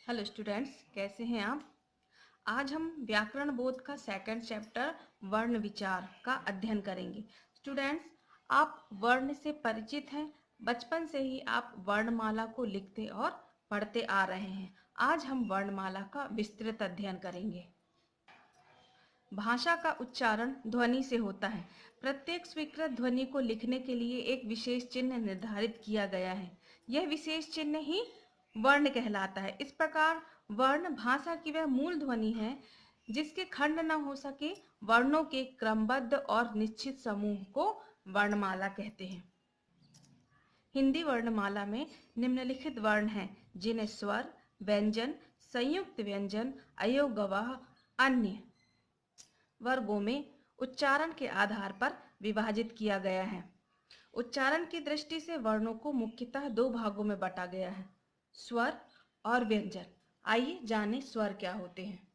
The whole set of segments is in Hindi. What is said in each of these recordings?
हेलो स्टूडेंट्स, कैसे हैं आप। आज हम व्याकरण बोध का सेकंड चैप्टर वर्ण विचार का अध्ययन करेंगे। स्टूडेंट्स, आप वर्ण से परिचित हैं। बचपन से ही आप वर्णमाला को लिखते और पढ़ते आ रहे हैं। आज हम वर्णमाला का विस्तृत अध्ययन करेंगे। भाषा का उच्चारण ध्वनि से होता है। प्रत्येक स्वीकृत ध्वनि को लिखने के लिए एक विशेष चिन्ह निर्धारित किया गया है। यह विशेष चिन्ह ही वर्ण कहलाता है। इस प्रकार वर्ण भाषा की वह मूल ध्वनि है जिसके खंड न हो सके। वर्णों के क्रमबद्ध और निश्चित समूह को वर्णमाला कहते हैं। हिंदी वर्णमाला में निम्नलिखित वर्ण हैं जिन्हें स्वर, व्यंजन, संयुक्त व्यंजन, अयोगवाह, अन्य वर्गों में उच्चारण के आधार पर विभाजित किया गया है। उच्चारण की दृष्टि से वर्णों को मुख्यतः दो भागों में बांटा गया है, स्वर और व्यंजन। आइए जानें स्वर क्या होते हैं।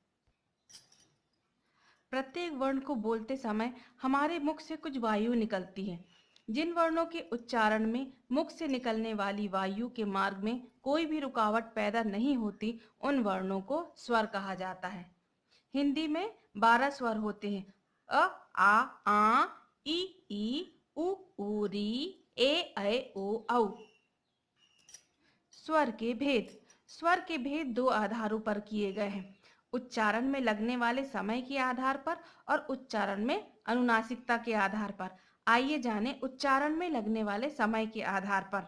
प्रत्येक वर्ण को बोलते समय हमारे मुख से कुछ वायु निकलती है। जिन वर्णों के उच्चारण में मुख से निकलने वाली वायु के मार्ग में कोई भी रुकावट पैदा नहीं होती, उन वर्णों को स्वर कहा जाता है। हिंदी में 12 स्वर होते हैं। अ, आ, ई, उ, री, ऐ, ओ, औ। स्वर के भेद। स्वर के भेद दो आधारों पर किए गए हैं, उच्चारण में लगने वाले समय के आधार पर और उच्चारण में अनुनासिकता के आधार पर। आइए जानें उच्चारण में लगने वाले समय के आधार पर।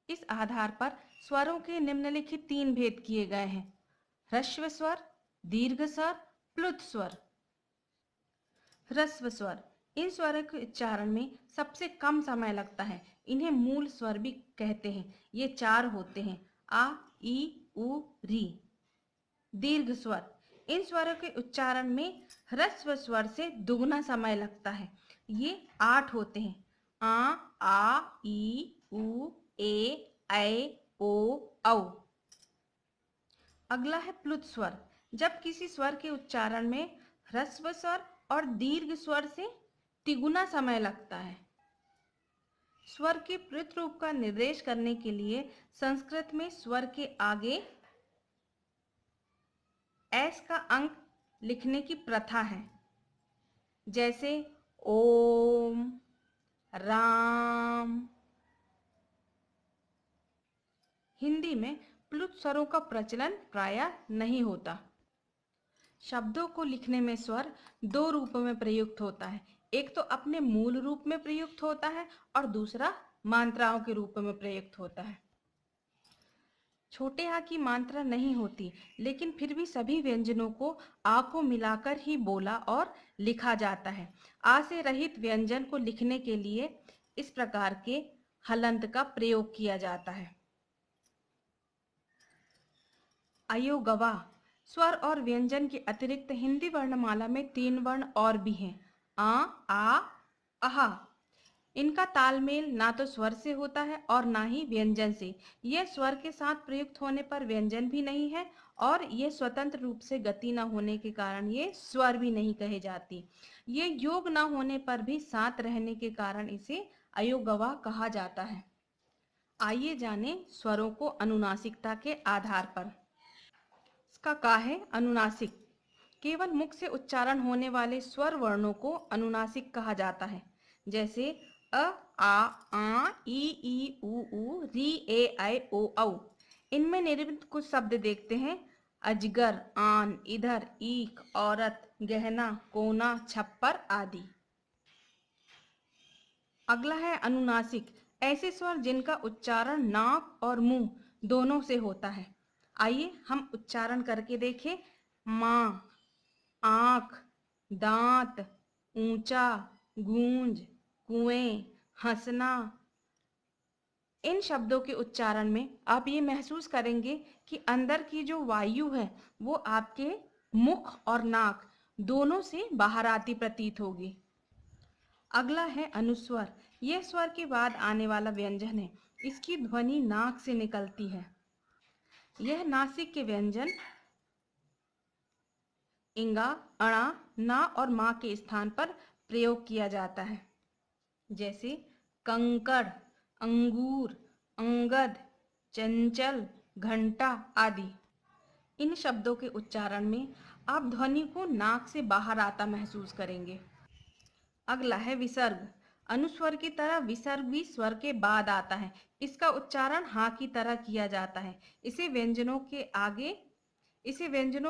इस आधार पर स्वरों के निम्नलिखित 3 भेद किए गए हैं, ह्रस्व स्वर, दीर्घ स्वर, प्लुत स्वर। ह्रस्व स्वर, इन स्वरों के उच्चारण में सबसे कम समय लगता है। इन्हें मूल स्वर भी कहते हैं। ये 4 होते हैं, आ, ई, उ, री। दीर्घ स्वर, इन स्वरों के उच्चारण में ह्रस्व स्वर से दुगना समय लगता है। ये 8 होते हैं, आ, ई, उ, ऐ, ओ, औ। अगला है प्लुत स्वर। जब किसी स्वर के उच्चारण में ह्रस्व स्वर और दीर्घ स्वर से तिगुना समय लगता है। स्वर के प्लुत रूप का निर्देश करने के लिए संस्कृत में स्वर के आगे एस का अंक लिखने की प्रथा है, जैसे ओम, राम। हिंदी में प्लुत स्वरों का प्रचलन प्रायः नहीं होता। शब्दों को लिखने में स्वर 2 रूपों में प्रयुक्त होता है। एक तो अपने मूल रूप में प्रयुक्त होता है और दूसरा मात्राओं के रूप में प्रयुक्त होता है। छोटे आ की मात्रा नहीं होती, लेकिन फिर भी सभी व्यंजनों को आ को मिलाकर ही बोला और लिखा जाता है। आ से रहित व्यंजन को लिखने के लिए इस प्रकार के हलंत का प्रयोग किया जाता है। अयोगवाह, स्वर और व्यंजन के अतिरिक्त हिंदी वर्णमाला में 3 वर्ण और भी हैं, आ, अहा। इनका तालमेल ना तो स्वर से होता है और ना ही व्यंजन से। यह स्वर के साथ प्रयुक्त होने पर व्यंजन भी नहीं है और ये स्वतंत्र रूप से गति न होने के कारण ये स्वर भी नहीं कहे जाती। ये योग न होने पर भी साथ रहने के कारण इसे अयोगवाह कहा जाता है। आइए जानें स्वरों को अनुनासिकता के आधार पर। इसका का है अनुनासिक। केवल मुख से उच्चारण होने वाले स्वर वर्णों को अनुनासिक कहा जाता है, जैसे अ, आ, ई, उ, री, ऐ, ओ, औ। इनमें निर्मित कुछ शब्द देखते हैं, अजगर, आन, इधर, ईख, औरत, गहना, कोना, छप्पर आदि। अगला है अनुनासिक, ऐसे स्वर जिनका उच्चारण नाक और मुंह दोनों से होता है। आइए हम उच्चारण करके देखें। माँ, आँख, दांत, ऊंचा, गूंज, कुएं, हंसना। इन शब्दों के उच्चारण में आप ये महसूस करेंगे कि अंदर की जो वायु है वो आपके मुख और नाक दोनों से बाहर आती प्रतीत होगी। अगला है अनुस्वर। यह स्वर के बाद आने वाला व्यंजन है। इसकी ध्वनि नाक से निकलती है। यह नासिक के व्यंजन इंगा, अणा, ना और मां के स्थान पर प्रयोग किया जाता है, जैसे कंकड़, अंगूर, अंगद, चंचल, घंटा आदि। इन शब्दों के उच्चारण में आप ध्वनि को नाक से बाहर आता महसूस करेंगे। अगला है विसर्ग। अनुस्वर की तरह विसर्ग भी स्वर के बाद आता है। इसका उच्चारण हाँ की तरह किया जाता है। इसे व्यंजनों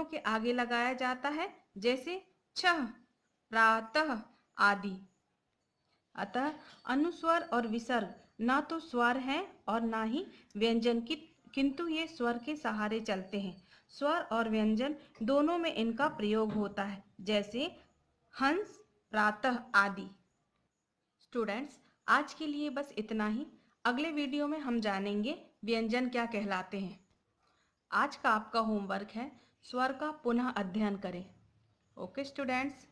के आगे लगाया जाता है, जैसे छह, प्रातः आदि। अतः अनुस्वर और विसर्ग ना तो स्वर हैं और ना ही व्यंजन की, किंतु ये स्वर के सहारे चलते हैं। स्वर और व्यंजन दोनों में इनका प्रयोग होता है, जैसे हंस, प्रातः आदि। स्टूडेंट्स, आज के लिए बस इतना ही। अगले वीडियो में हम जानेंगे व्यंजन क्या कहलाते हैं। आज का आपका होमवर्क है स्वर का पुनः अध्ययन करें। Okay students.